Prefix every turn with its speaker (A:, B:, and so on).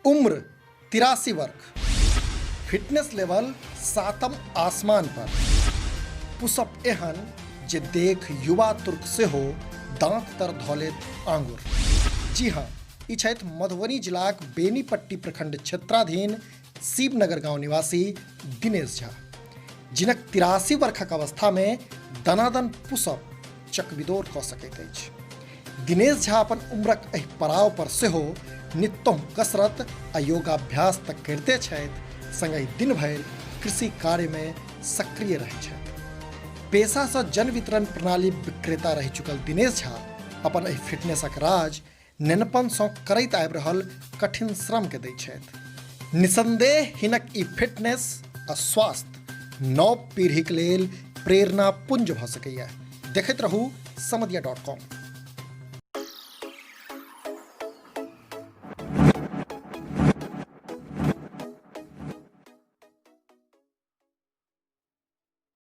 A: उम्र 83 वर्ष, fitness level 7म आसमान पर, पुशअप एहन जे देख युवा तुर्क से हो दांत तर धौलेत आंगुर। जी हाँ, ई छथि मधुबनी जिलाक बेनीपट्टी प्रखंड क्षेत्राधीन शिवनगर गांव निवासी दिनेश झा, जिनक 83 वर्षक अवस्था में दनादन पुशअप चकविदोर कऽ सकैत अछि। दिनेश झा अपन उम्रक एहि पड़ाव पर सेहो नित्यम कसरत आ योगाभ्यास तक करिते छथि, संगहि दिन भरि कृषि कार्य में सक्रिय रहैत छथि। पेशासँ जन वितरण प्रणाली विक्रेता रहि चुकल दिनेश झा अपन एहि फिटनेसक राज नेनपनसँ करैत आबि रहल कठिन श्रम के दैत छथि। निसंदेह हिनक ई फिटनेस आ स्वास्थ्य नव पीढ़ीक लेल प्रेरणा पुंज भऽ सकैए। देखैत रहू समधिया.com।